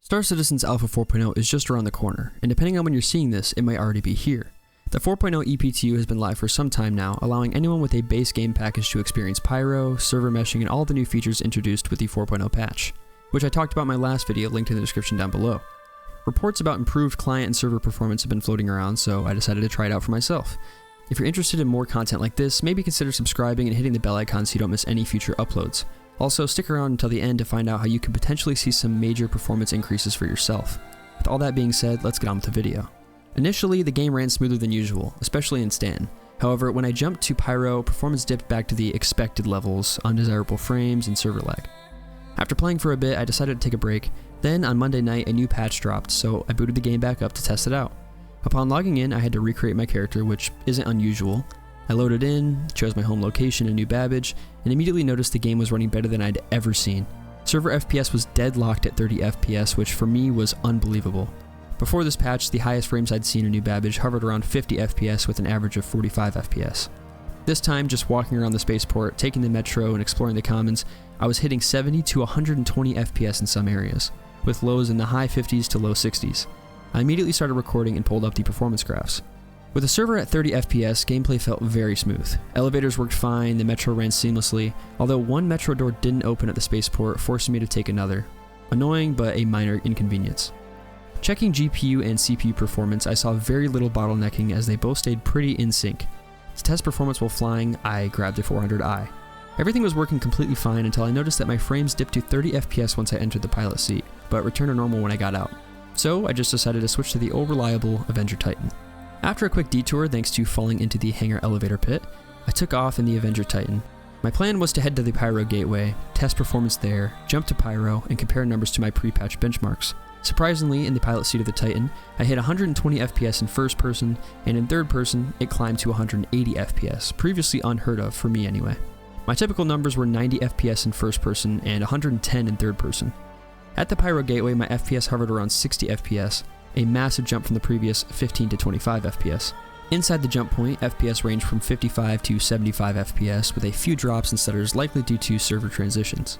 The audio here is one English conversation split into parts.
Star Citizen's Alpha 4.0 is just around the corner, and depending on when you're seeing this, it might already be here. The 4.0 EPTU has been live for some time now, allowing anyone with a base game package to experience Pyro, server meshing, and all the new features introduced with the 4.0 patch, which I talked about in my last video linked in the description down below. Reports about improved client and server performance have been floating around, so I decided to try it out for myself. If you're interested in more content like this, maybe consider subscribing and hitting the bell icon so you don't miss any future uploads. Also, stick around until the end to find out how you could potentially see some major performance increases for yourself. With all that being said, let's get on with the video. Initially, the game ran smoother than usual, especially in Stanton. However, when I jumped to Pyro, performance dipped back to the expected levels, undesirable frames, and server lag. After playing for a bit, I decided to take a break. Then, on Monday night, a new patch dropped, so I booted the game back up to test it out. Upon logging in, I had to recreate my character, which isn't unusual. I loaded in, chose my home location in New Babbage, and immediately noticed the game was running better than I'd ever seen. Server FPS was deadlocked at 30 FPS, which for me was unbelievable. Before this patch, the highest frames I'd seen in New Babbage hovered around 50 FPS with an average of 45 FPS. This time, just walking around the spaceport, taking the metro, and exploring the commons, I was hitting 70 to 120 FPS in some areas, with lows in the high 50s to low 60s. I immediately started recording and pulled up the performance graphs. With the server at 30 FPS, gameplay felt very smooth. Elevators worked fine, the metro ran seamlessly, although one metro door didn't open at the spaceport, forcing me to take another. Annoying, but a minor inconvenience. Checking GPU and CPU performance, I saw very little bottlenecking as they both stayed pretty in sync. To test performance while flying, I grabbed a 400i. Everything was working completely fine until I noticed that my frames dipped to 30 FPS once I entered the pilot seat, but returned to normal when I got out. So I just decided to switch to the old reliable Avenger Titan. After a quick detour thanks to falling into the hangar elevator pit, I took off in the Avenger Titan. My plan was to head to the Pyro gateway, test performance there, jump to Pyro, and compare numbers to my pre-patch benchmarks. Surprisingly, in the pilot seat of the Titan, I hit 120 FPS in first person, and in third person, it climbed to 180 FPS, previously unheard of for me anyway. My typical numbers were 90 FPS in first person and 110 in third person. At the Pyro gateway, my FPS hovered around 60 FPS, a massive jump from the previous 15 to 25 FPS. Inside the jump point, FPS ranged from 55 to 75 FPS, with a few drops and stutters likely due to server transitions.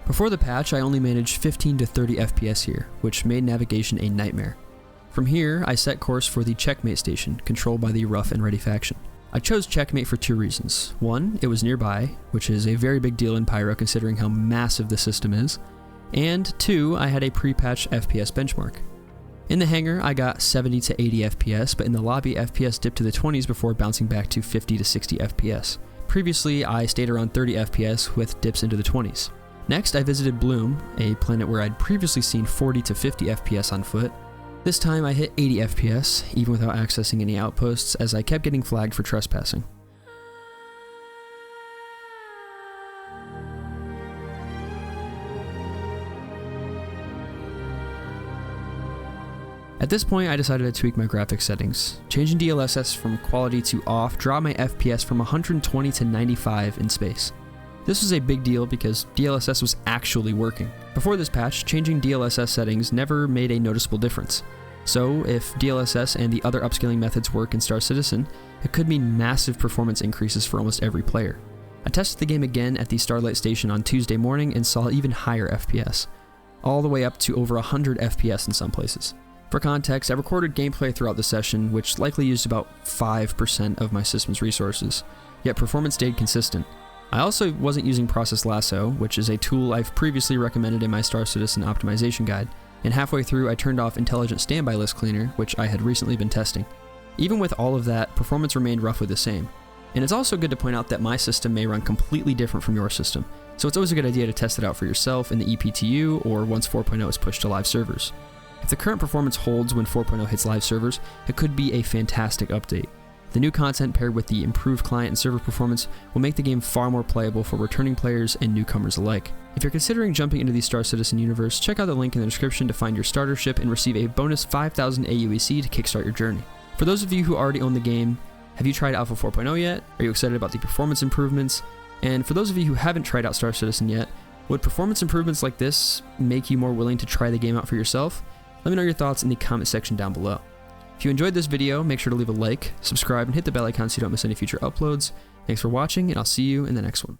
Before the patch, I only managed 15 to 30 FPS here, which made navigation a nightmare. From here, I set course for the Checkmate station, controlled by the Rough and Ready faction. I chose Checkmate for two reasons. One, it was nearby, which is a very big deal in Pyro considering how massive the system is. And two, I had a pre-patch FPS benchmark. In the hangar, I got 70 to 80 FPS, but in the lobby, FPS dipped to the 20s before bouncing back to 50 to 60 FPS. Previously, I stayed around 30 FPS with dips into the 20s. Next, I visited Bloom, a planet where I'd previously seen 40 to 50 FPS on foot. This time I hit 80 FPS, even without accessing any outposts, as I kept getting flagged for trespassing. At this point, I decided to tweak my graphics settings. Changing DLSS from quality to off dropped my FPS from 120 to 95 in space. This was a big deal because DLSS was actually working. Before this patch, changing DLSS settings never made a noticeable difference. So if DLSS and the other upscaling methods work in Star Citizen, it could mean massive performance increases for almost every player. I tested the game again at the Starlight station on Tuesday morning and saw even higher FPS, all the way up to over 100 FPS in some places. For context, I recorded gameplay throughout the session, which likely used about 5% of my system's resources, yet performance stayed consistent. I also wasn't using Process Lasso, which is a tool I've previously recommended in my Star Citizen optimization guide, and halfway through I turned off Intelligent Standby List Cleaner, which I had recently been testing. Even with all of that, performance remained roughly the same. And it's also good to point out that my system may run completely different from your system, so it's always a good idea to test it out for yourself in the EPTU or once 4.0 is pushed to live servers. If the current performance holds when 4.0 hits live servers, it could be a fantastic update. The new content paired with the improved client and server performance will make the game far more playable for returning players and newcomers alike. If you're considering jumping into the Star Citizen universe, check out the link in the description to find your starter ship and receive a bonus 5,000 AUEC to kickstart your journey. For those of you who already own the game, have you tried Alpha 4.0 yet? Are you excited about the performance improvements? And for those of you who haven't tried out Star Citizen yet, would performance improvements like this make you more willing to try the game out for yourself? Let me know your thoughts in the comment section down below. If you enjoyed this video, make sure to leave a like, subscribe, and hit the bell icon so you don't miss any future uploads. Thanks for watching, and I'll see you in the next one.